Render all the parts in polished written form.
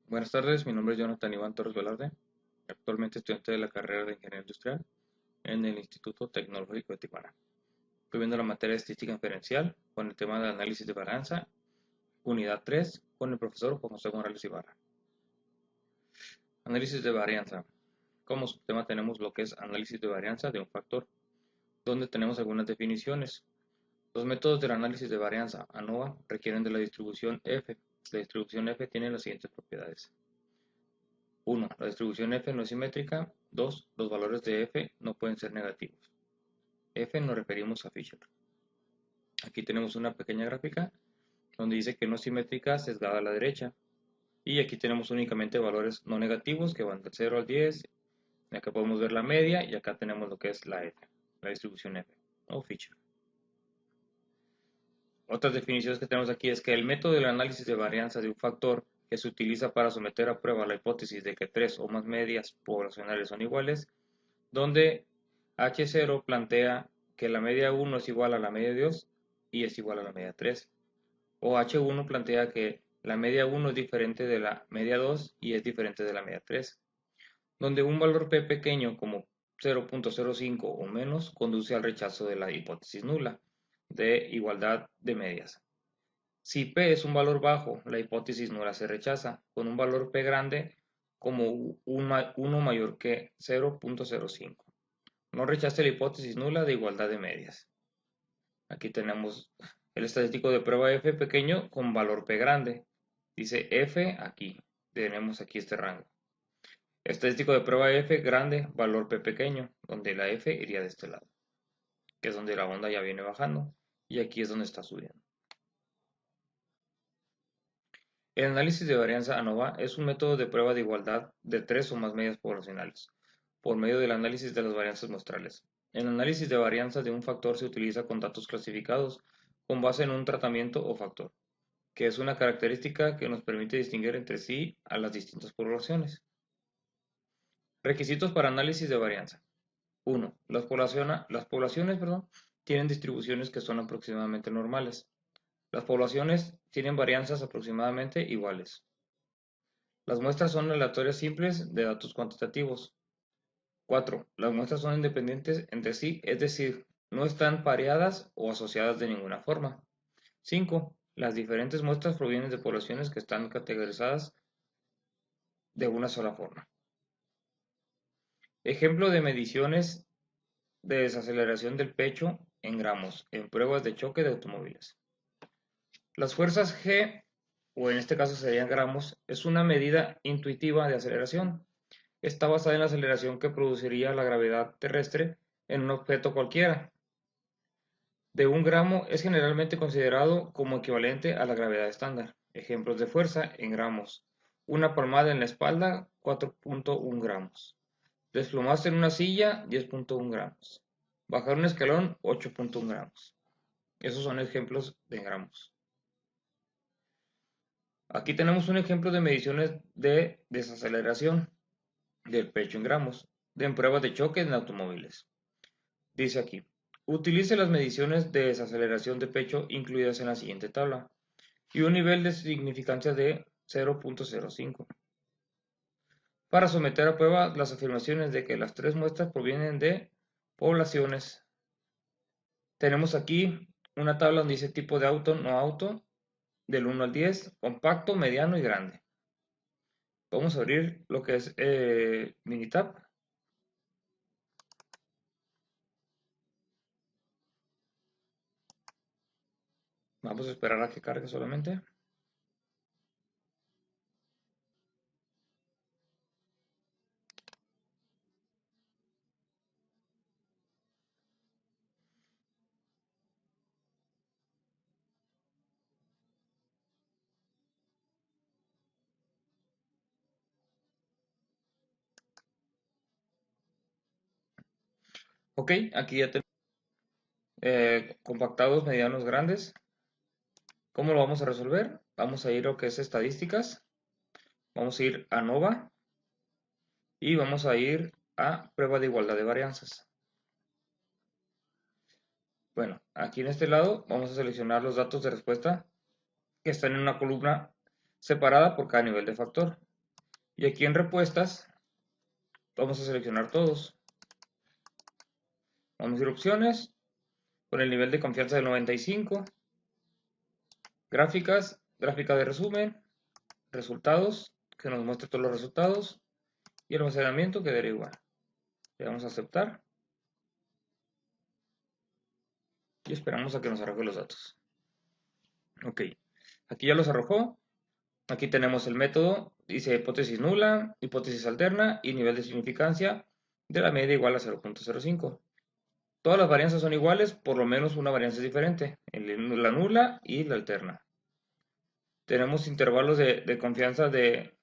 Buenas tardes, mi nombre es Jonathan Iván Torres Velarde, actualmente estudiante de la carrera de Ingeniería Industrial en el Instituto Tecnológico de Tijuana. Estoy viendo la materia de estadística inferencial con el tema de análisis de varianza, unidad 3, con el profesor Juan José Morales Ibarra. Análisis de varianza. Como subtema tenemos lo que es análisis de varianza de un factor, donde tenemos algunas definiciones. Los métodos del análisis de varianza ANOVA requieren de la distribución F. La distribución F tiene las siguientes propiedades. 1. La distribución F no es simétrica. 2. Los valores de F no pueden ser negativos. F nos referimos a Fisher. Aquí tenemos una pequeña gráfica donde dice que no es simétrica sesgada a la derecha. Y aquí tenemos únicamente valores no negativos que van del 0 al 10. Y acá podemos ver la media y acá tenemos lo que es la F, la distribución F o Fisher. Otras definiciones que tenemos aquí es que el método del análisis de varianza de un factor que se utiliza para someter a prueba la hipótesis de que tres o más medias poblacionales son iguales, donde H0 plantea que la media 1 es igual a la media 2 y es igual a la media 3. O H1 plantea que la media 1 es diferente de la media 2 y es diferente de la media 3, donde un valor P pequeño como 0.05 o menos conduce al rechazo de la hipótesis nula de igualdad de medias. Si P es un valor bajo, la hipótesis nula se rechaza, con un valor P grande como 1 mayor que 0.05. No rechace la hipótesis nula de igualdad de medias. Aquí tenemos el estadístico de prueba F pequeño con valor P grande. Dice F aquí. Tenemos aquí este rango. Estadístico de prueba F grande, valor P pequeño, donde la F iría de este lado, que es donde la onda ya viene bajando, y aquí es donde está subiendo. El análisis de varianza ANOVA es un método de prueba de igualdad de tres o más medias poblacionales, por medio del análisis de las varianzas muestrales. El análisis de varianza de un factor se utiliza con datos clasificados con base en un tratamiento o factor, que es una característica que nos permite distinguir entre sí a las distintas poblaciones. Requisitos para análisis de varianza. 1. Las poblaciones tienen distribuciones que son aproximadamente normales. Las poblaciones tienen varianzas aproximadamente iguales. Las muestras son aleatorias simples de datos cuantitativos. 4. Las muestras son independientes entre sí, es decir, no están pareadas o asociadas de ninguna forma. 5. Las diferentes muestras provienen de poblaciones que están categorizadas de una sola forma. Ejemplo de mediciones de desaceleración del pecho en gramos en pruebas de choque de automóviles. Las fuerzas G, o en este caso serían gramos, es una medida intuitiva de aceleración. Está basada en la aceleración que produciría la gravedad terrestre en un objeto cualquiera. De 1 gramo es generalmente considerado como equivalente a la gravedad estándar. Ejemplos de fuerza en gramos. Una palmada en la espalda, 4.1 gramos. Desplomarse en una silla, 10.1 gramos. Bajar un escalón, 8.1 gramos. Esos son ejemplos de gramos. Aquí tenemos un ejemplo de mediciones de desaceleración del pecho en gramos, en pruebas de choque en automóviles. Dice aquí, utilice las mediciones de desaceleración de pecho incluidas en la siguiente tabla y un nivel de significancia de 0.05. Para someter a prueba las afirmaciones de que las tres muestras provienen de poblaciones. Tenemos aquí una tabla donde dice tipo de auto, no auto, del 1 al 10, compacto, mediano y grande. Vamos a abrir lo que es Minitab. Vamos a esperar a que cargue solamente. Ok, aquí ya tenemos compactados, medianos, grandes. ¿Cómo lo vamos a resolver? Vamos a ir a lo que es estadísticas. Vamos a ir a ANOVA y vamos a ir a prueba de igualdad de varianzas. Bueno, aquí en este lado vamos a seleccionar los datos de respuesta que están en una columna separada por cada nivel de factor. Y aquí en respuestas vamos a seleccionar todos. Vamos a ir a opciones, con el nivel de confianza del 95, gráficas, gráfica de resumen, resultados, que nos muestre todos los resultados, y almacenamiento que dará igual. Le damos a aceptar y esperamos a que nos arroje los datos. Ok, aquí ya los arrojó. Aquí tenemos el método, dice hipótesis nula, hipótesis alterna y nivel de significancia de la media igual a 0.05. Todas las varianzas son iguales, por lo menos una varianza es diferente, la nula y la alterna. Tenemos intervalos de confianza de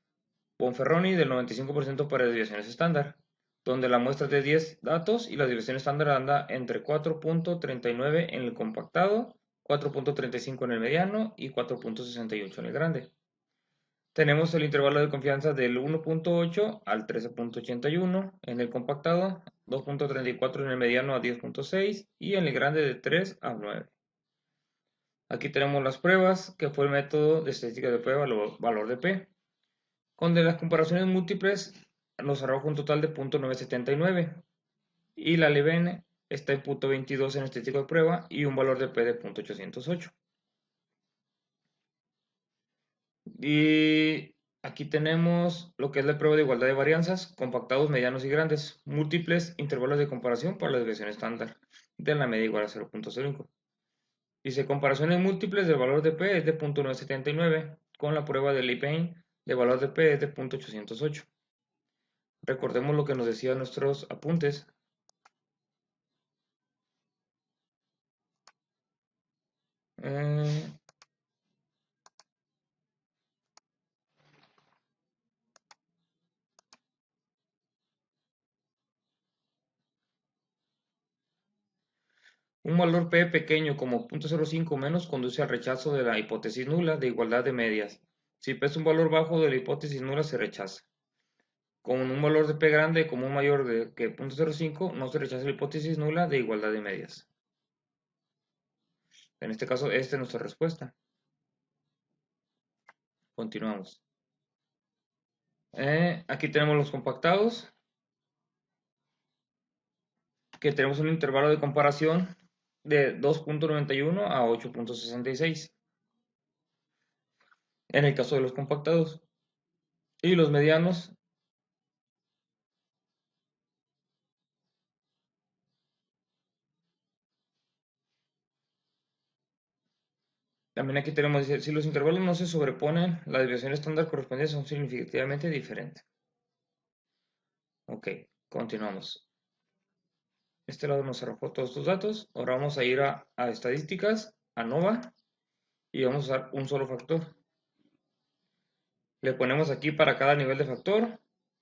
Bonferroni del 95% para desviaciones estándar, donde la muestra es de 10 datos y la desviación estándar anda entre 4.39 en el compactado, 4.35 en el mediano y 4.68 en el grande. Tenemos el intervalo de confianza del 1.8 al 13.81 en el compactado, 2.34 en el mediano a 10.6 y en el grande de 3 a 9. Aquí tenemos las pruebas, que fue el método de estadística de prueba, valor de P. Con de las comparaciones múltiples nos arroja un total de 0.979 y la LBN está en 0.22 en estadística de prueba y un valor de P de 0.808. Y aquí tenemos lo que es la prueba de igualdad de varianzas, compactados, medianos y grandes, múltiples intervalos de comparación para la desviación estándar de la media igual a 0.05. Dice comparaciones múltiples del valor de P es de 0.979 con la prueba de Lee-Payne de valor de P es de 0.808. Recordemos lo que nos decían nuestros apuntes. Un valor P pequeño como 0.05 menos conduce al rechazo de la hipótesis nula de igualdad de medias. Si P es un valor bajo de la hipótesis nula, se rechaza. Con un valor de P grande como un mayor que 0.05, no se rechaza la hipótesis nula de igualdad de medias. En este caso, esta es nuestra respuesta. Continuamos. Aquí tenemos los compactados, que tenemos un intervalo de comparación de 2.91 a 8.66. En el caso de los compactados. Y los medianos, también aquí tenemos, si los intervalos no se sobreponen, la desviación estándar correspondiente son significativamente diferentes. Ok, continuamos. Este lado nos arrojó todos estos datos. Ahora vamos a ir a estadísticas, a NOVA, y vamos a usar un solo factor. Le ponemos aquí para cada nivel de factor.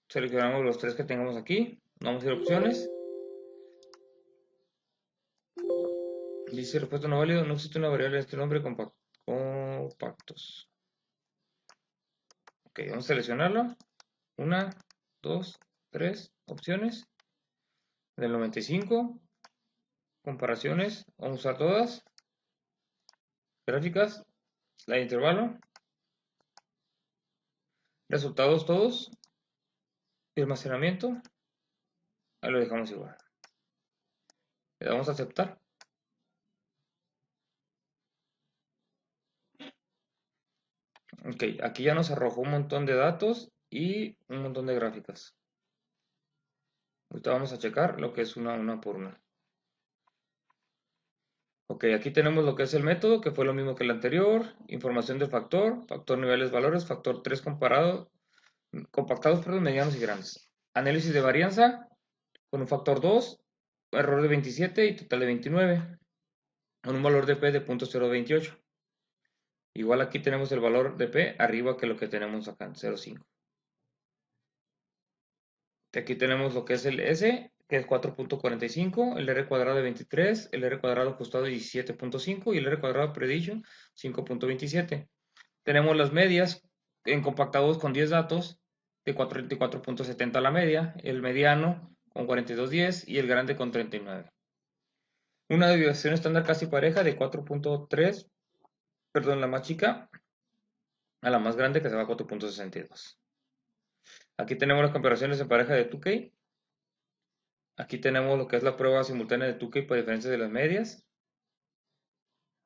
Seleccionamos los tres que tengamos aquí. Vamos a ir a opciones. Dice respuesta no válido. No existe una variable de este nombre compactos. Ok, vamos a seleccionarlo. 1, 2, 3 opciones. Del 95. Comparaciones. Vamos a usar todas. Gráficas. Slide intervalo. Resultados todos. Y almacenamiento. Ahí lo dejamos igual. Le damos a aceptar. Ok, aquí ya nos arrojó un montón de datos y un montón de gráficas. Ahorita vamos a checar lo que es una por una. Ok, aquí tenemos lo que es el método, que fue lo mismo que el anterior. Información del factor, factor niveles valores, factor 3 comparado, compactados, perdón, medianos y grandes. Análisis de varianza con un factor 2, error de 27 y total de 29, con un valor de P de 0.028. Igual aquí tenemos el valor de P arriba que lo que tenemos acá en 0.5. Aquí tenemos lo que es el S, que es 4.45, el R cuadrado de 23, el R cuadrado ajustado de 17.5 y el R cuadrado predicho 5.27. Tenemos las medias en compactados con 10 datos de 44.70 la media, el mediano con 42.10 y el grande con 39. Una desviación estándar casi pareja de 4.3, perdón, la más chica a la más grande que se va a 4.62. Aquí tenemos las comparaciones en pareja de Tukey. Aquí tenemos lo que es la prueba simultánea de Tukey por diferencia de las medias.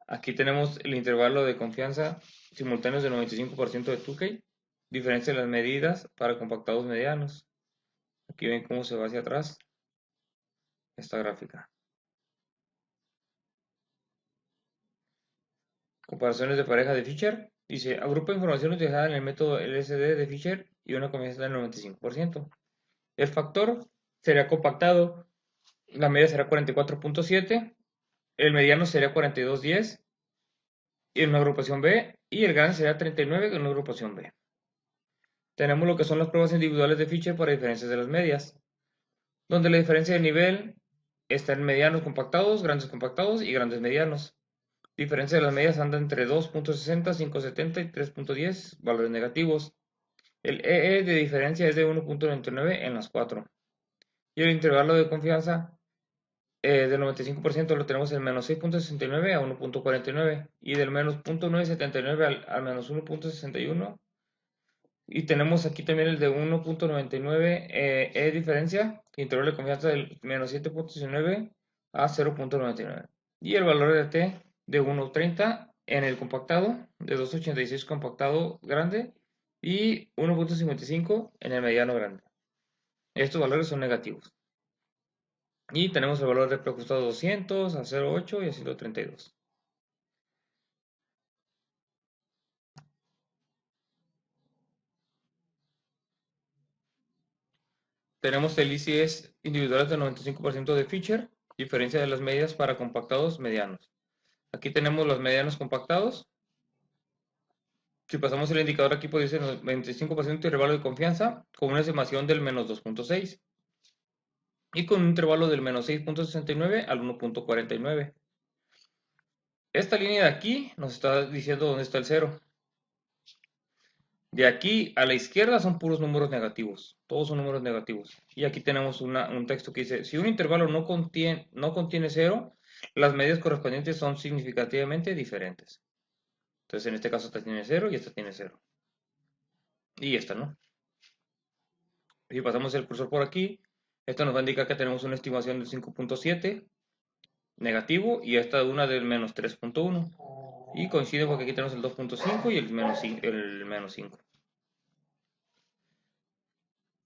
Aquí tenemos el intervalo de confianza simultáneos del 95% de Tukey. Diferencia de las medidas para compactados medianos. Aquí ven cómo se va hacia atrás esta gráfica. Comparaciones de pareja de Fisher. Dice, agrupa información utilizada en el método LSD de Fisher y una confianza del 95%. El factor sería compactado. La media será 44.7. El mediano sería 42.10 en una agrupación B y el grande sería 39 en una agrupación B. Tenemos lo que son las pruebas individuales de Fisher para diferencias de las medias, donde la diferencia de nivel está en medianos compactados, grandes compactados y grandes medianos. Diferencia de las medias anda entre 2.60, 5.70 y 3.10, valores negativos. El EE de diferencia es de 1.99 en las 4. Y el intervalo de confianza del 95% lo tenemos en menos 6.69 a 1.49 y del menos 0.979 al menos 1.61. Y tenemos aquí también el de 1.99 diferencia, que intervalo de confianza del menos 7.19 a 0.99. Y el valor de T de 1.30 en el compactado, de 2.86 compactado grande y 1.55 en el mediano grande. Estos valores son negativos. Y tenemos el valor de preajustado 200 a 0.8 y a 0.32. Tenemos el ICS individuales del 95% de Fisher, diferencia de las medidas para compactados medianos. Aquí tenemos los medianos compactados. Si pasamos el indicador aquí, pues dice 25% de intervalo de confianza con una estimación del menos 2.6 y con un intervalo del menos 6.69 al 1.49. Esta línea de aquí nos está diciendo dónde está el cero. De aquí a la izquierda son puros números negativos, todos son números negativos. Y aquí tenemos un texto que dice, si un intervalo no contiene cero, las medias correspondientes son significativamente diferentes. Entonces en este caso esta tiene 0 y esta tiene 0. Y esta no. Si pasamos el cursor por aquí, esto nos va a indicar que tenemos una estimación del 5.7 negativo y esta de una del menos 3.1. Y coincide porque aquí tenemos el 2.5 y el menos 5.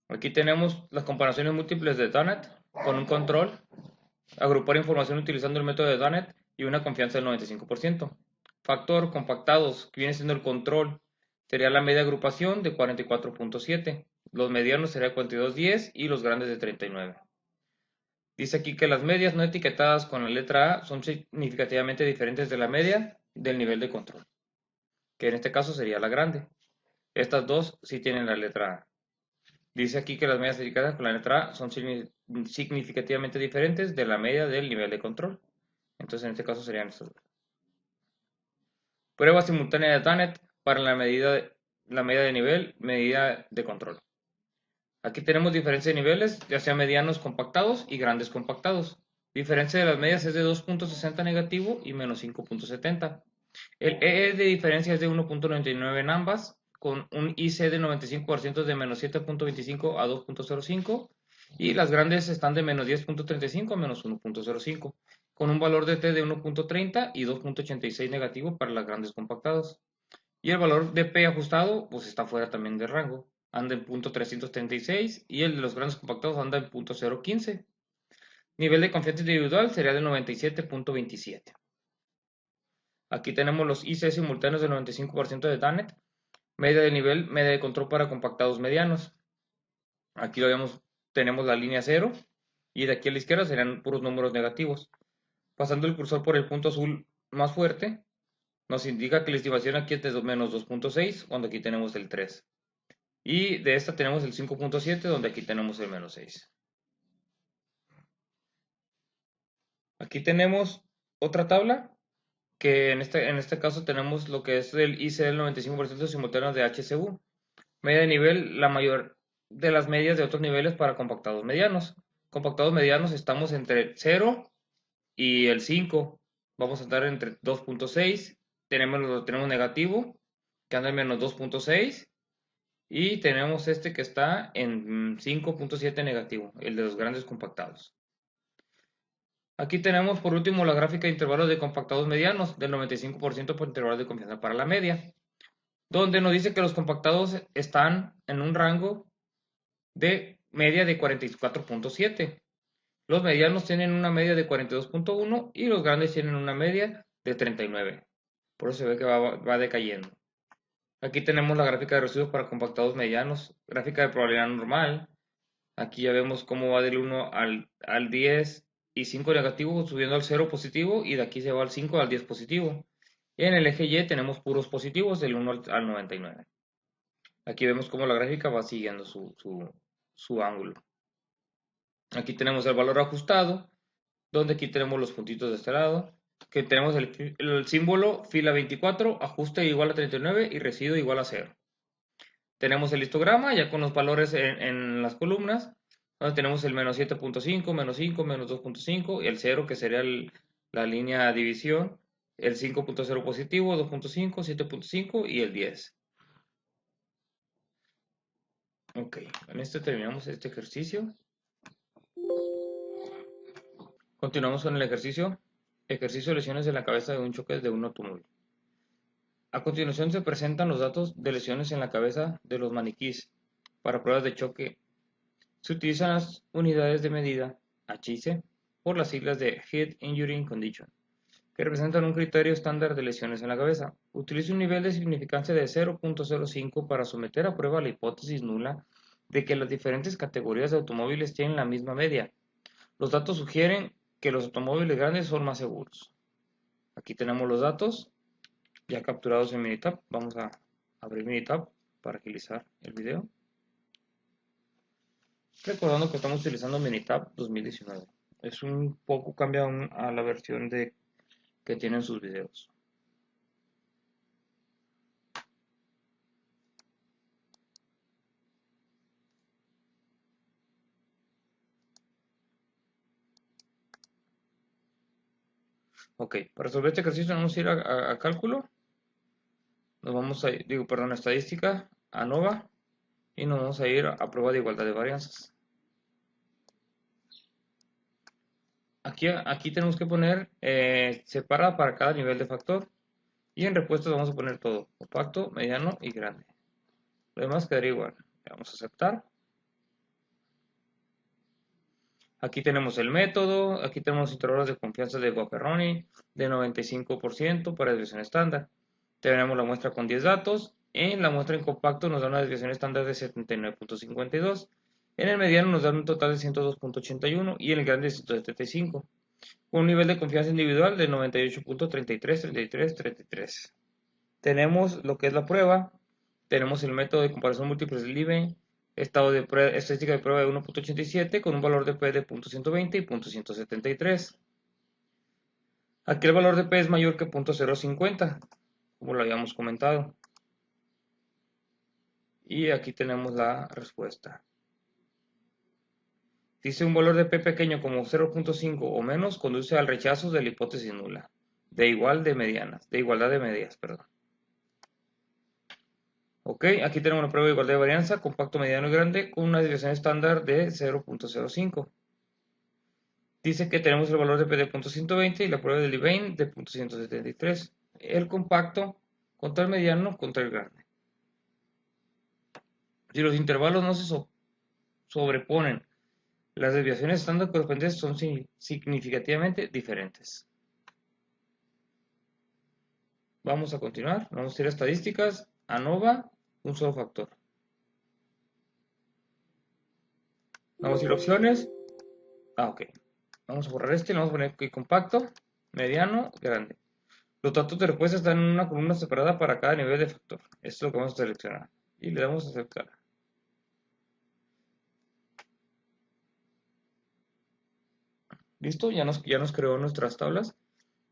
Aquí tenemos las comparaciones múltiples de Dunnett con un control, agrupar información utilizando el método de Dunnett y una confianza del 95%. Factor compactados, que viene siendo el control, sería la media agrupación de 44.7. Los medianos sería 42.10 y los grandes de 39. Dice aquí que las medias no etiquetadas con la letra A son significativamente diferentes de la media del nivel de control, que en este caso sería la grande. Estas dos sí tienen la letra A. Dice aquí que las medias etiquetadas con la letra A son significativamente diferentes de la media del nivel de control. Entonces en este caso serían estas dos. Prueba simultánea de Dunnett para la media de nivel, medida de control. Aquí tenemos diferencia de niveles, ya sea medianos compactados y grandes compactados. Diferencia de las medias es de 2.60 negativo y menos 5.70. El EE de diferencia es de 1.99 en ambas, con un IC de 95% de menos 7.25 a 2.05 y las grandes están de menos 10.35 a menos 1.05, con un valor de T de 1.30 y 2.86 negativo para las grandes compactadas. Y el valor de P ajustado pues está fuera también de rango, anda en .336 y el de los grandes compactados anda en .015. Nivel de confianza individual sería de 97.27. Aquí tenemos los IC simultáneos del 95% de Dunnett, media de nivel, media de control para compactados medianos. Aquí lo vemos, tenemos la línea 0 y de aquí a la izquierda serían puros números negativos. Pasando el cursor por el punto azul más fuerte, nos indica que la estimación aquí es de menos 2.6, cuando aquí tenemos el 3. Y de esta tenemos el 5.7, donde aquí tenemos el menos 6. Aquí tenemos otra tabla, que en este caso tenemos lo que es el IC del 95% simultáneo de HCU. Media de nivel, la mayor de las medias de otros niveles para compactados medianos. Compactados medianos estamos entre 0 y el 5. Vamos a estar entre 2.6. Tenemos negativo, que anda en menos 2.6. Y tenemos este que está en 5.7 negativo, el de los grandes compactados. Aquí tenemos por último la gráfica de intervalos de compactados medianos del 95% por intervalo de confianza para la media, donde nos dice que los compactados están en un rango de media de 44.7. Los medianos tienen una media de 42.1 y los grandes tienen una media de 39. Por eso se ve que va decayendo. Aquí tenemos la gráfica de residuos para compactados medianos, gráfica de probabilidad normal. Aquí ya vemos cómo va del 1 al 10 y 5 negativo subiendo al 0 positivo y de aquí se va al 5 al 10 positivo. Y en el eje Y tenemos puros positivos del 1 al 99. Aquí vemos cómo la gráfica va siguiendo su ángulo. Aquí tenemos el valor ajustado, donde aquí tenemos los puntitos de este lado, que tenemos el símbolo fila 24, ajuste igual a 39 y residuo igual a 0. Tenemos el histograma ya con los valores en las columnas, donde tenemos el menos 7.5, menos 5, menos 2.5 y el 0 que sería la línea de división, el 5.0 positivo, 2.5, 7.5 y el 10. Ok, con esto terminamos este ejercicio. Continuamos con el ejercicio. Ejercicio de lesiones en la cabeza de un choque de un automóvil. A continuación se presentan los datos de lesiones en la cabeza de los maniquíes. Para pruebas de choque se utilizan las unidades de medida H y C por las siglas de Head Injury Condition, que representan un criterio estándar de lesiones en la cabeza. Utiliza un nivel de significancia de 0.05 para someter a prueba la hipótesis nula de que las diferentes categorías de automóviles tienen la misma media. Los datos sugieren que los automóviles grandes son más seguros. Aquí tenemos los datos ya capturados en Minitab. Vamos a abrir Minitab para agilizar el video. Recordando que estamos utilizando Minitab 2019. Es un poco cambiado a la versión que tienen sus videos. Ok, para resolver este ejercicio vamos a ir a cálculo. Nos vamos a ir, a estadística, a ANOVA, y nos vamos a ir a prueba de igualdad de varianzas. Aquí tenemos que poner separa para cada nivel de factor. Y en respuestas vamos a poner todo, compacto, mediano y grande. Lo demás quedaría igual. Le vamos a aceptar. Aquí tenemos el método, aquí tenemos intervalos de confianza de Guaperroni de 95% para desviación estándar. Tenemos la muestra con 10 datos. En la muestra en compacto nos da una desviación estándar de 79.52. En el mediano nos da un total de 102.81 y en el grande de 175. Con un nivel de confianza individual de 98.33, Tenemos lo que es la prueba. Tenemos el método de comparación múltiples del IBE, estado de estadística de prueba de 1.87 con un valor de P de 0.120 y 0.173. Aquí el valor de P es mayor que 0.050, como lo habíamos comentado. Y aquí tenemos la respuesta. Dice un valor de P pequeño como 0.5 o menos conduce al rechazo de la hipótesis nula, de igualdad de medias, perdón. Ok, aquí tenemos una prueba de igualdad de varianza, compacto, mediano y grande, con una desviación estándar de 0.05. Dice que tenemos el valor de P de 0.120 y la prueba de Levine de 0.173. El compacto contra el mediano contra el grande. Si los intervalos no se sobreponen, las desviaciones estándar correspondientes son significativamente diferentes. Vamos a continuar, vamos a ir a estadísticas, ANOVA, un solo factor. Vamos a ir a opciones. Ok. Vamos a borrar este, le vamos a poner aquí compacto, mediano, grande. Los datos de respuesta están en una columna separada para cada nivel de factor. Esto es lo que vamos a seleccionar. Y le damos a aceptar. Listo, ya nos creó nuestras tablas.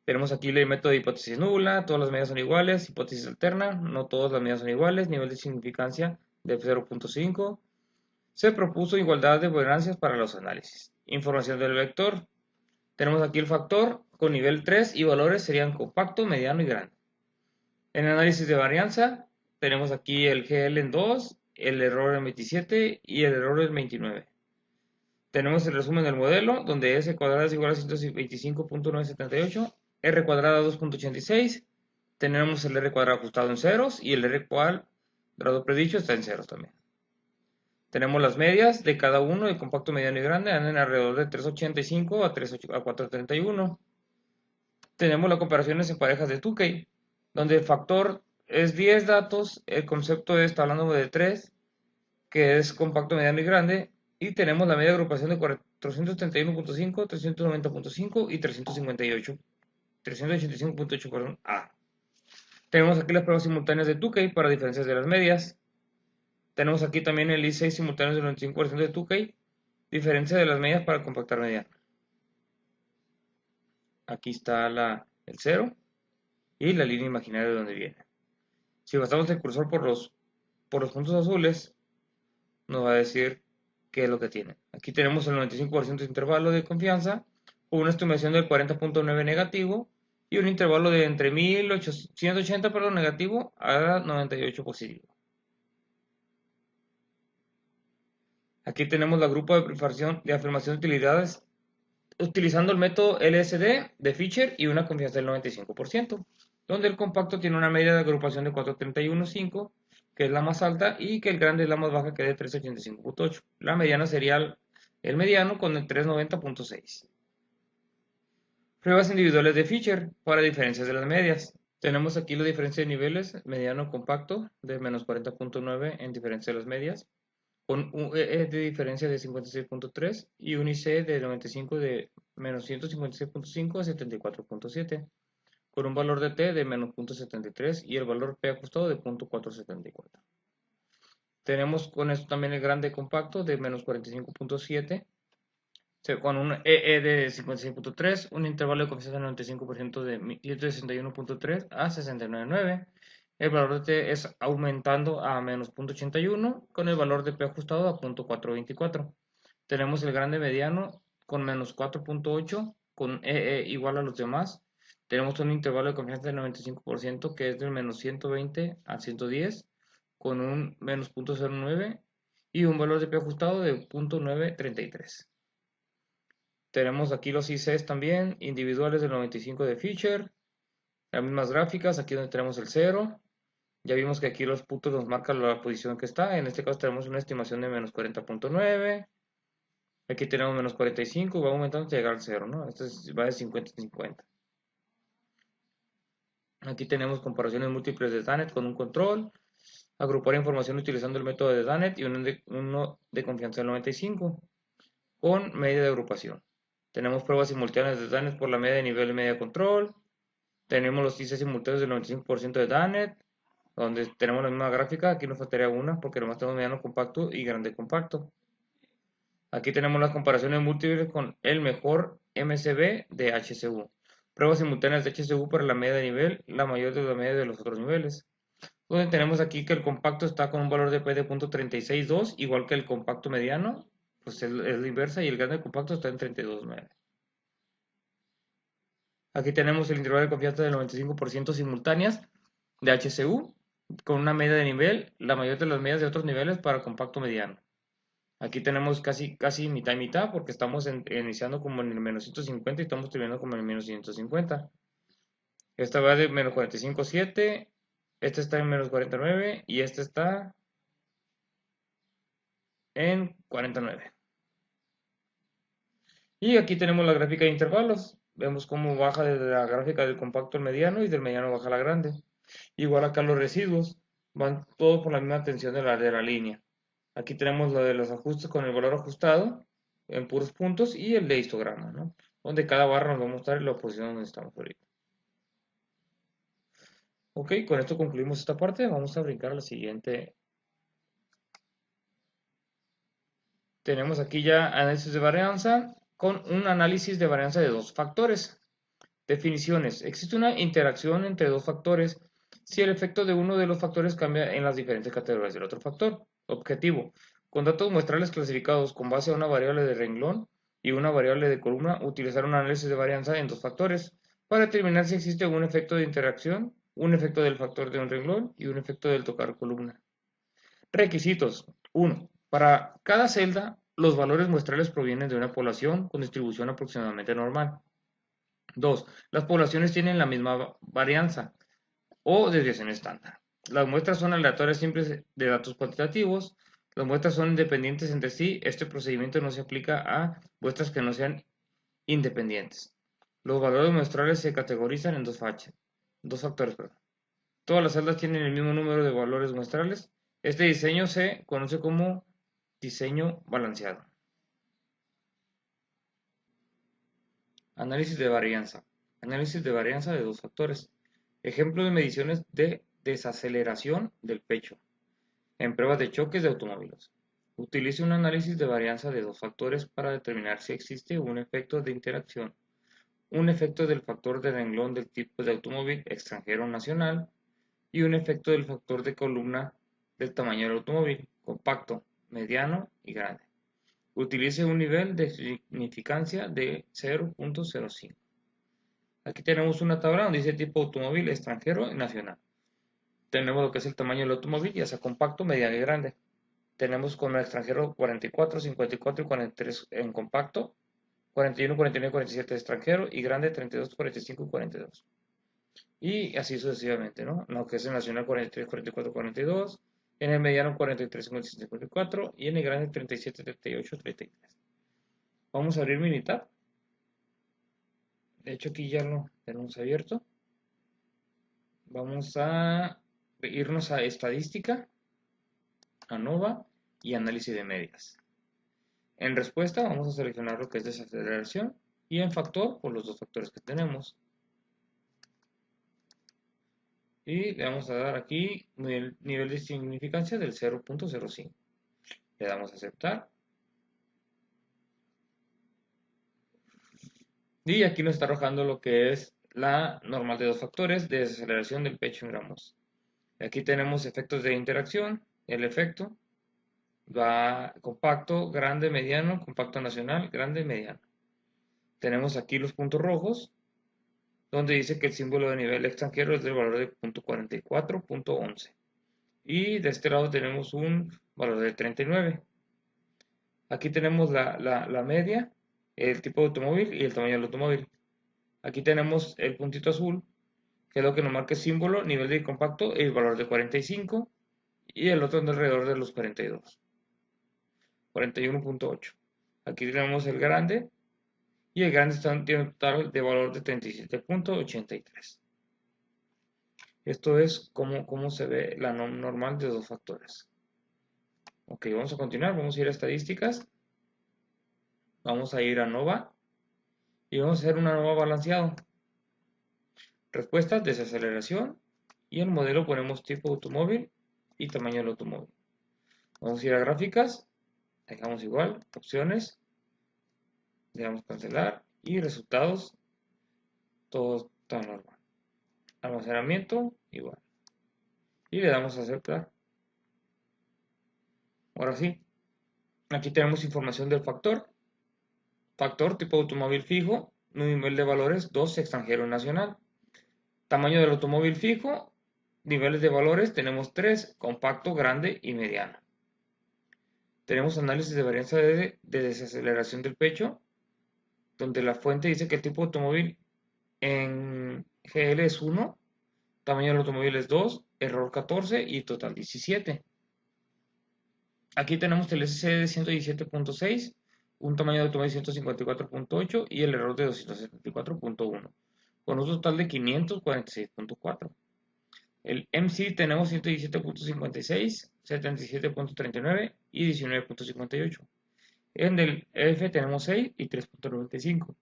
Tenemos aquí el método de hipótesis nula, todas las medidas son iguales, hipótesis alterna, no todas las medidas son iguales, nivel de significancia de 0.5. Se propuso igualdad de varianzas para los análisis. Información del vector. Tenemos aquí el factor con nivel 3 y valores serían compacto, mediano y grande. En análisis de varianza tenemos aquí el GL en 2, el error en 27 y el error en 29. Tenemos el resumen del modelo, donde S cuadrada es igual a 125.978, R cuadrada 2.86, tenemos el R cuadrado ajustado en ceros y el R cuadrado predicho está en ceros también. Tenemos las medias de cada uno, el compacto, mediano y grande, andan alrededor de 3.85 a 4.31. Tenemos las comparaciones en parejas de Tukey, donde el factor es 10 datos, el concepto está hablando de 3, que es compacto, mediano y grande, y tenemos la media de agrupación de 431.5, 390.5 y 385.8, perdón, A. Tenemos aquí las pruebas simultáneas de Tukey para diferencias de las medias. Tenemos aquí también el I6 simultáneo del 95% de Tukey, diferencia de las medias para compactar mediano. Aquí está el 0 y la línea imaginaria de donde viene. Si pasamos el cursor por los puntos azules, nos va a decir qué es lo que tiene. Aquí tenemos el 95% de intervalo de confianza, con una estimación del 40.9 negativo y un intervalo de entre 1180 negativo a 98 positivo. Aquí tenemos la grupo de afirmación de utilidades utilizando el método LSD de Fisher y una confianza del 95%, donde el compacto tiene una media de agrupación de 431.5, que es la más alta, y que el grande es la más baja, que es de 385.8. La mediana sería el mediano con el 390.6. Pruebas individuales de Fisher para diferencias de las medias. Tenemos aquí la diferencia de niveles, mediano compacto de menos 40.9 en diferencia de las medias, con un EE de diferencia de 56.3 y un IC de 95 de menos 156.5 a 74.7, con un valor de T de menos 0.73 y el valor P ajustado de 0.474. Tenemos con esto también el grande compacto de menos 45.7, con un EE de 56.3, un intervalo de confianza del 95% de 161.3 a 69.9. El valor de T es aumentando a menos 0.81 con el valor de P ajustado a 0.424. Tenemos el grande mediano con menos 4.8 con EE igual a los demás. Tenemos un intervalo de confianza del 95% que es del menos 120 a 110 con un menos 0.09 y un valor de P ajustado de 0.933. Tenemos aquí los ICs también, individuales del 95 de Fisher, las mismas gráficas, aquí donde tenemos el 0. Ya vimos que aquí los puntos nos marcan la posición que está, en este caso tenemos una estimación de menos 40.9, aquí tenemos menos 45, va aumentando hasta llegar al 0, ¿no? Esto va de 50 a 50. Aquí tenemos comparaciones múltiples de DANET con un control, agrupar información utilizando el método de DANET y uno de confianza del 95, con media de agrupación. Tenemos pruebas simultáneas de DANET por la media de nivel y media control. Tenemos los IC simultáneos del 95% de DANET, donde tenemos la misma gráfica. Aquí nos faltaría una porque nomás tenemos mediano compacto y grande compacto. Aquí tenemos las comparaciones múltiples con el mejor MCB de HCU. Pruebas simultáneas de HCU para la media de nivel, la mayor de la media de los otros niveles. Donde tenemos aquí que el compacto está con un valor de P de 0.362, igual que el compacto mediano, pues es la inversa, y el grande compacto está en 32.9. Aquí tenemos el intervalo de confianza del 95% simultáneas de HCU, con una media de nivel, la mayor de las medias de otros niveles para compacto mediano. Aquí tenemos casi mitad y mitad, porque estamos iniciando como en el menos 150 y estamos terminando como en el menos 150. Esta va de menos 45.7, este está en menos 49 y este está en 49. Y aquí tenemos la gráfica de intervalos. Vemos cómo baja desde la gráfica del compacto al mediano y del mediano baja a la grande. Igual acá los residuos van todos por la misma tensión de la línea. Aquí tenemos lo de los ajustes con el valor ajustado en puros puntos y el de histograma, ¿no? Donde cada barra nos va a mostrar la posición donde estamos ahorita. Ok, con esto concluimos esta parte. Vamos a brincar a la siguiente. Tenemos aquí ya análisis de varianza con un análisis de varianza de dos factores. Definiciones. Existe una interacción entre dos factores si el efecto de uno de los factores cambia en las diferentes categorías del otro factor. Objetivo. Con datos muestrales clasificados con base a una variable de renglón y una variable de columna, utilizar un análisis de varianza en dos factores para determinar si existe un efecto de interacción, un efecto del factor de un renglón y un efecto del tocar columna. Requisitos. 1. Para cada celda, los valores muestrales provienen de una población con distribución aproximadamente normal. 2. Las poblaciones tienen la misma varianza o desviación estándar. Las muestras son aleatorias simples de datos cuantitativos. Las muestras son independientes entre sí. Este procedimiento no se aplica a muestras que no sean independientes. Los valores muestrales se categorizan en dos factores. Todas las celdas tienen el mismo número de valores muestrales. Este diseño se conoce como diseño balanceado. Análisis de varianza. Análisis de varianza de dos factores. Ejemplo de mediciones de desaceleración del pecho en pruebas de choques de automóviles. Utilice un análisis de varianza de dos factores para determinar si existe un efecto de interacción, un efecto del factor de renglón del tipo de automóvil extranjero o nacional y un efecto del factor de columna del tamaño del automóvil, compacto, mediano y grande. Utilice un nivel de significancia de 0.05. Aquí tenemos una tabla donde dice tipo automóvil extranjero y nacional. Tenemos lo que es el tamaño del automóvil, ya sea compacto, mediano y grande. Tenemos con el extranjero 44, 54 y 43 en compacto, 41, 49, 47 extranjero y grande 32, 45 y 42. Y así sucesivamente, ¿no? Lo que es el nacional 43, 44, 42, en el mediano 43, 56, 54 y en el grande 37, 38, 33. Vamos a abrir Minitab. De hecho aquí ya lo tenemos abierto. Vamos a irnos a estadística, ANOVA y análisis de medias. En respuesta vamos a seleccionar lo que es desaceleración y en factor por los dos factores que tenemos. Y le vamos a dar aquí el nivel de significancia del 0.05. Le damos a aceptar. Y aquí nos está arrojando lo que es la normal de dos factores de desaceleración del pecho en gramos. Aquí tenemos efectos de interacción, el efecto va compacto, grande, mediano, compacto nacional, grande, mediano. Tenemos aquí los puntos rojos, donde dice que el símbolo de nivel extranjero es del valor de 0.44.11. Y de este lado tenemos un valor de 39. Aquí tenemos la media, el tipo de automóvil y el tamaño del automóvil. Aquí tenemos el puntito azul, que es lo que nos marca el símbolo, nivel de compacto, el valor de 45 y el otro de alrededor de los 42. 41.8. Aquí tenemos el grande y el grande tiene un total de valor de 37.83. Esto es cómo se ve la normal de dos factores. Ok, vamos a continuar, vamos a ir a estadísticas, vamos a ir a NOVA y vamos a hacer una NOVA balanceado. Respuestas, desaceleración y en el modelo ponemos tipo automóvil y tamaño del automóvil. Vamos a ir a gráficas, dejamos igual, opciones, le damos cancelar y resultados, todo está normal. Almacenamiento, igual. Y le damos a aceptar. Ahora sí, aquí tenemos información del factor. Factor tipo automóvil fijo, nivel de valores 2 extranjero nacional. Tamaño del automóvil fijo, niveles de valores tenemos 3, compacto, grande y mediano. Tenemos análisis de varianza de desaceleración del pecho, donde la fuente dice que el tipo de automóvil en GL es 1, tamaño del automóvil es 2, error 14 y total 17. Aquí tenemos el SC de 117.6, un tamaño de automóvil 154.8 y el error de 274.1, con un total de 546.4. El MC tenemos 117.56, 77.39 y 19.58. En el F tenemos 6 y 3.95.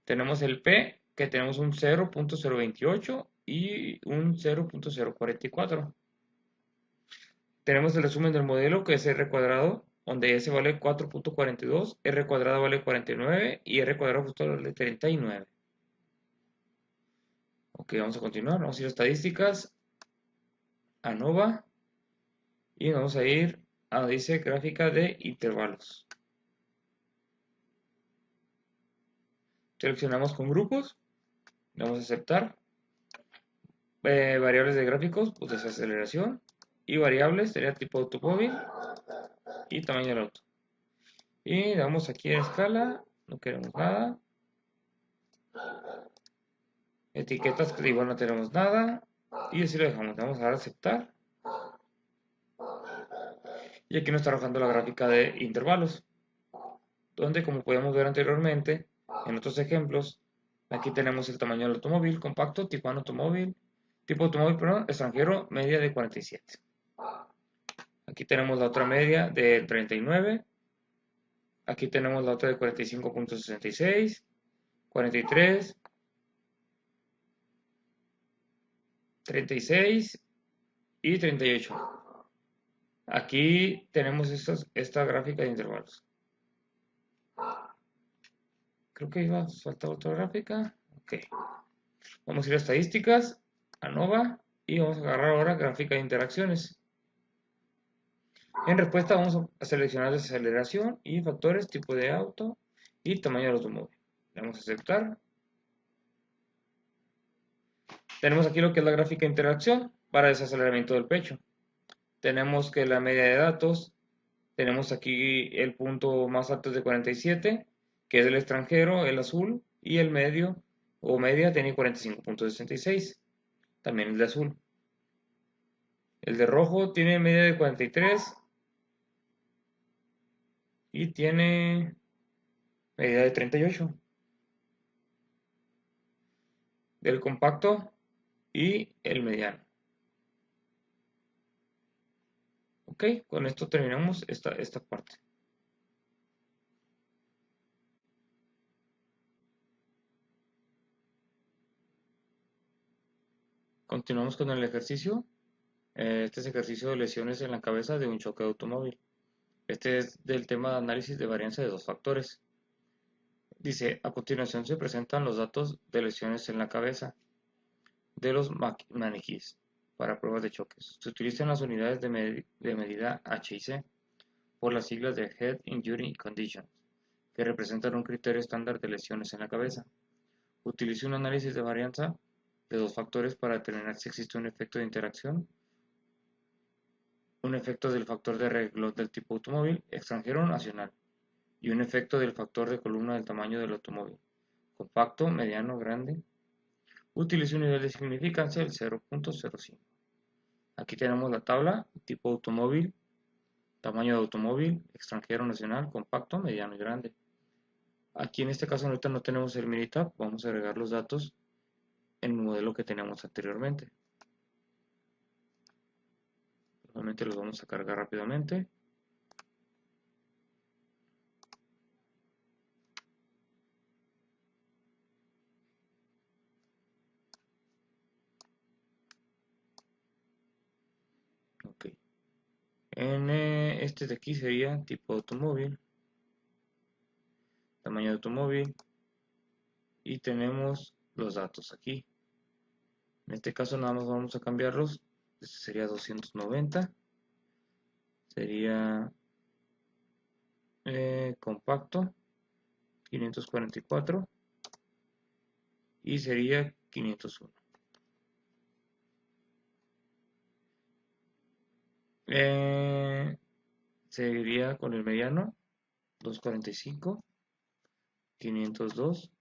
Tenemos el P, que tenemos un 0.028 y un 0.044. Tenemos el resumen del modelo, que es R cuadrado, donde S vale 4.42, R cuadrado vale 49 y R cuadrado justo vale 39. Ok, vamos a continuar, vamos a ir a estadísticas, ANOVA, y vamos a ir a, dice, gráfica de intervalos. Seleccionamos con grupos, le vamos a aceptar. Variables de gráficos, pues desaceleración, y variables sería tipo automóvil y tamaño del auto. Y damos aquí en escala, no queremos nada. Etiquetas, igual no tenemos nada. Y así lo dejamos. Vamos a dar a aceptar. Y aquí nos está arrojando la gráfica de intervalos. Donde, como podemos ver anteriormente, en otros ejemplos, aquí tenemos el tamaño del automóvil, compacto, tipo automóvil, perdón, extranjero, media de 47. Aquí tenemos la otra media de 39. Aquí tenemos la otra de 45.66, 43, 36 y 38. Aquí tenemos esta gráfica de intervalos. Creo que iba a faltar otra gráfica. Ok. Vamos a ir a estadísticas, a Nova, y vamos a agarrar ahora gráfica de interacciones. En respuesta vamos a seleccionar desaceleración y factores, tipo de auto y tamaño del automóvil. Le damos a aceptar. Tenemos aquí lo que es la gráfica de interacción para desaceleramiento del pecho. Tenemos que la media de datos, tenemos aquí el punto más alto es de 47, que es el extranjero, el azul, y el medio o media tiene 45.66, también el de azul. El de rojo tiene media de 43 y tiene medida de 38. Del compacto y el mediano. Ok, con esto terminamos esta parte. Continuamos con el ejercicio. Este es ejercicio de lesiones en la cabeza de un choque de automóvil. Este es del tema de análisis de varianza de dos factores. Dice, a continuación se presentan los datos de lesiones en la cabeza de los maniquíes para pruebas de choques. Se utilizan las unidades de medida H y C por las siglas de Head Injury Conditions, que representan un criterio estándar de lesiones en la cabeza. Utilice un análisis de varianza de dos factores para determinar si existe un efecto de interacción, un efecto del factor de reloj del tipo automóvil, extranjero o nacional, y un efecto del factor de columna del tamaño del automóvil, compacto, mediano, grande. Utilice un nivel de significancia del 0.05. Aquí tenemos la tabla, tipo automóvil, tamaño de automóvil, extranjero, nacional, compacto, mediano y grande. Aquí en este caso ahorita no tenemos el Minitab, vamos a agregar los datos en el modelo que teníamos anteriormente. Nuevamente los vamos a cargar rápidamente. Ok. En este de aquí sería tipo automóvil, tamaño de automóvil y tenemos los datos aquí. En este caso nada más vamos a cambiarlos. Este sería 290, sería compacto 544 y sería 501. Seguiría con el mediano 245, 502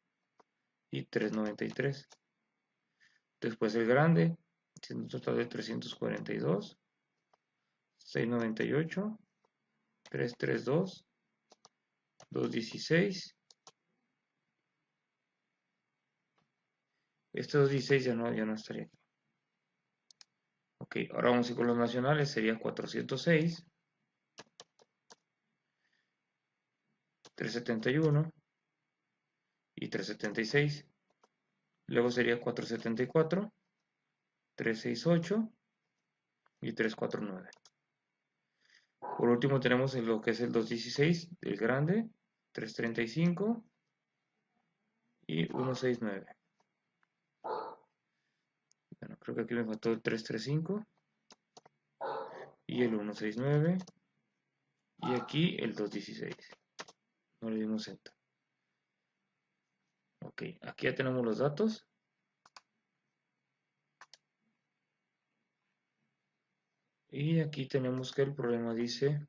y 393. Después el grande, siendo un total de 342, 698, 332, 216. Este 216 ya no estaría aquí. Ok, ahora vamos a ir con los nacionales, sería 406, 371 y 376. Luego sería 474, 368 y 349. Por último tenemos lo que es el 216, el grande, 335 y 169. Bueno, creo que aquí me faltó el 335 y el 169 y aquí el 216. No le dimos enter. Ok, aquí ya tenemos los datos. Y aquí tenemos que el problema dice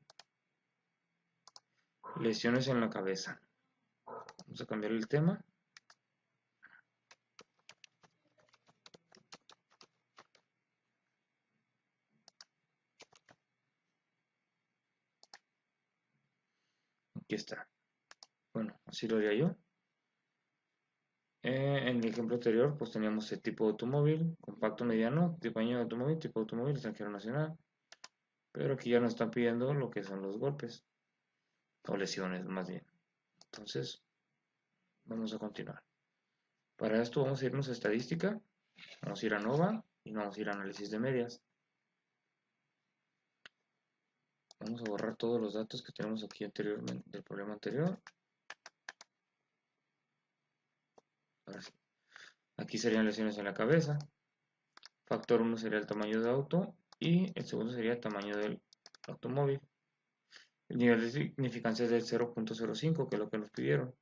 lesiones en la cabeza. Vamos a cambiar el tema. Aquí está. Bueno, así lo haría yo. En el ejemplo anterior, pues teníamos el tipo de automóvil, compacto mediano, tamaño de automóvil, tipo de automóvil, extranjero nacional. Pero aquí ya nos están pidiendo lo que son los golpes, o lesiones más bien. Entonces, vamos a continuar. Para esto vamos a irnos a estadística, vamos a ir a NOVA y vamos a ir a análisis de medias. Vamos a borrar todos los datos que tenemos aquí anteriormente del problema anterior. Ahora sí. Aquí serían lesiones en la cabeza. Factor 1 sería el tamaño de auto y el segundo sería el tamaño del automóvil. El nivel de significancia es del 0.05, que es lo que nos pidieron.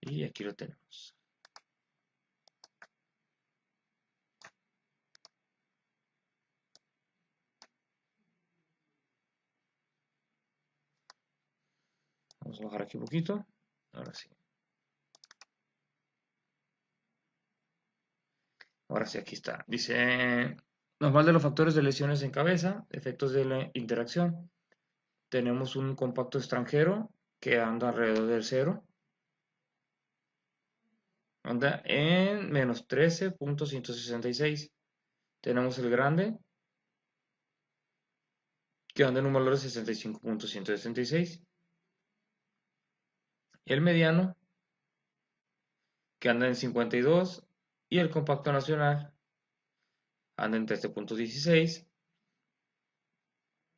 Y aquí lo tenemos. Vamos a bajar aquí un poquito. Ahora sí. Ahora sí, aquí está. Dice, normal de los factores de lesiones en cabeza, efectos de la interacción. Tenemos un compacto extranjero que anda alrededor del 0. Anda en menos 13.166. Tenemos el grande que anda en un valor de 65.166. El mediano que anda en 52. Y el compacto nacional anda en 13.16.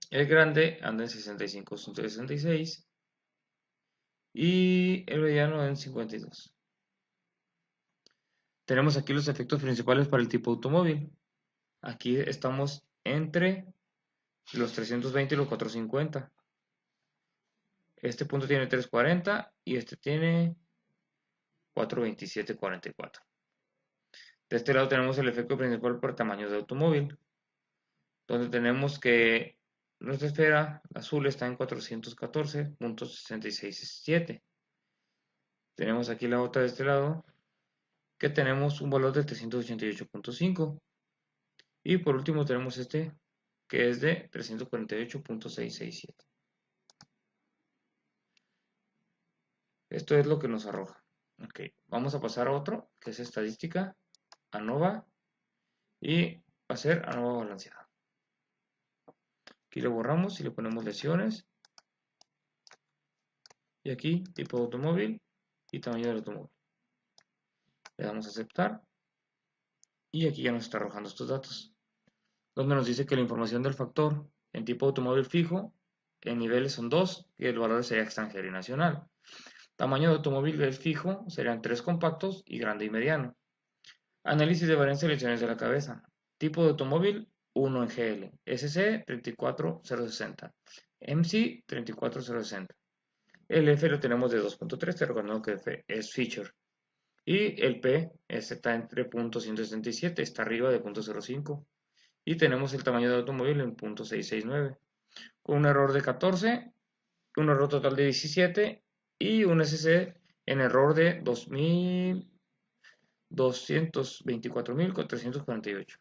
El grande anda en 65.66. Y el mediano en 52. Tenemos aquí los efectos principales para el tipo automóvil. Aquí estamos entre los 320 y los 450. Este punto tiene 340 y este tiene 427.44. De este lado tenemos el efecto principal por tamaño de automóvil, donde tenemos que nuestra esfera azul está en 414.667. Tenemos aquí la otra de este lado, que tenemos un valor de 388.5. Y por último tenemos este, que es de 348.667. Esto es lo que nos arroja. Ok, vamos a pasar a otro, que es estadística, ANOVA, y hacer ANOVA balanceada. Aquí le borramos y le ponemos lesiones. Y aquí tipo de automóvil y tamaño del automóvil. Le damos a aceptar. Y aquí ya nos está arrojando estos datos. Donde nos dice que la información del factor en tipo de automóvil fijo, en niveles son 2, y el valor sería extranjero y nacional. Tamaño de automóvil es fijo, serían 3 compactos y grande y mediano. Análisis de varianza y lesiones de la cabeza. Tipo de automóvil 1 en GL. SC 34060. MC 34060. El F lo tenemos de 2.3, te recuerdo que F es feature. Y el P está entre .177, está arriba de .05. Y tenemos el tamaño del automóvil en .669. Con un error de 14, un error total de 17 y un SC en error de 224.348.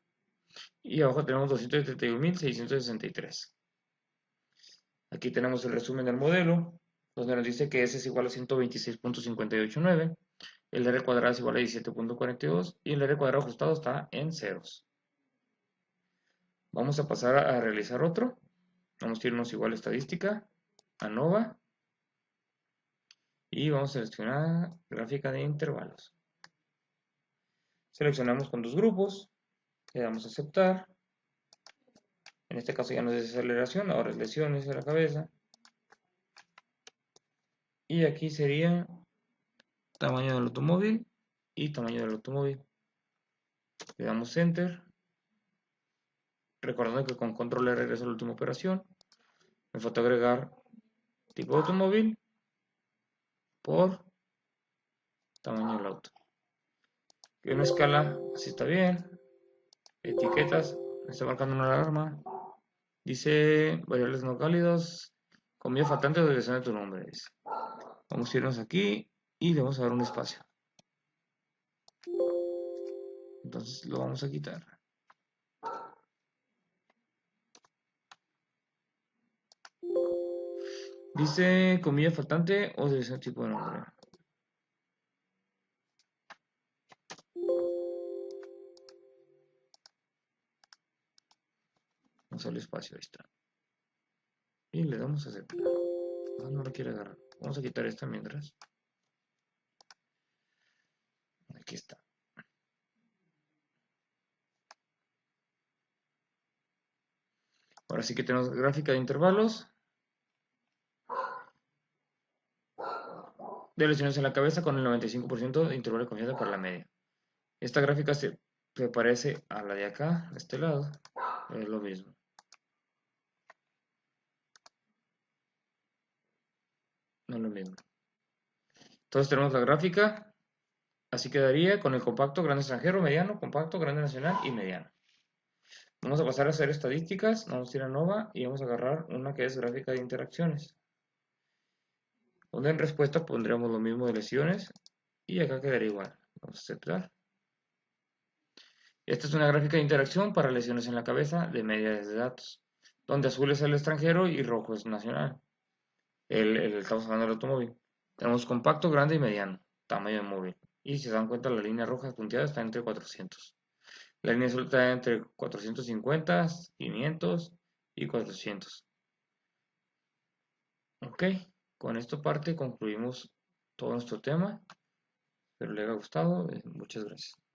Y abajo tenemos 231.663. Aquí tenemos el resumen del modelo, donde nos dice que S es igual a 126.589, el R cuadrado es igual a 17.42 y el R cuadrado ajustado está en ceros. Vamos a pasar a realizar otro. Vamos a irnos igual a estadística, ANOVA, y vamos a seleccionar gráfica de intervalos. Seleccionamos con dos grupos, le damos a aceptar. En este caso ya no es desaceleración, ahora es lesiones de la cabeza. Y aquí sería tamaño del automóvil y tamaño del automóvil. Le damos Enter. Recordando que con control R regreso a la última operación. Me falta agregar tipo de automóvil por tamaño del auto. Y una escala, así está bien. Etiquetas, Me está marcando una alarma. Dice variables no cálidos. Comida faltante o dirección de tu nombre. Dice. Vamos a irnos aquí y le vamos a dar un espacio. Entonces lo vamos a quitar. Dice comida faltante o dirección tipo de nombre. Vamos al espacio, ahí está. Y le damos a aceptar. No lo quiere agarrar. Vamos a quitar esta mientras. Aquí está. Ahora sí que tenemos gráfica de intervalos. De lesiones en la cabeza con el 95% de intervalo de confianza para la media. Esta gráfica se parece a la de acá, de este lado. Es lo mismo. No es lo mismo. Entonces tenemos la gráfica. Así quedaría con el compacto, grande extranjero, mediano, compacto, grande nacional y mediano. Vamos a pasar a hacer estadísticas. Vamos a ir a Nova y vamos a agarrar una que es gráfica de interacciones. Donde en respuesta pondremos lo mismo de lesiones y acá quedaría igual. Vamos a aceptar. Esta es una gráfica de interacción para lesiones en la cabeza de medias de datos, donde azul es el extranjero y rojo es nacional. Estamos hablando del automóvil. Tenemos compacto, grande y mediano, tamaño de móvil. Y si se dan cuenta, la línea roja punteada está entre 400. La línea azul está entre 450, 500 y 400. Ok, con esta parte concluimos todo nuestro tema. Espero les haya gustado. Muchas gracias.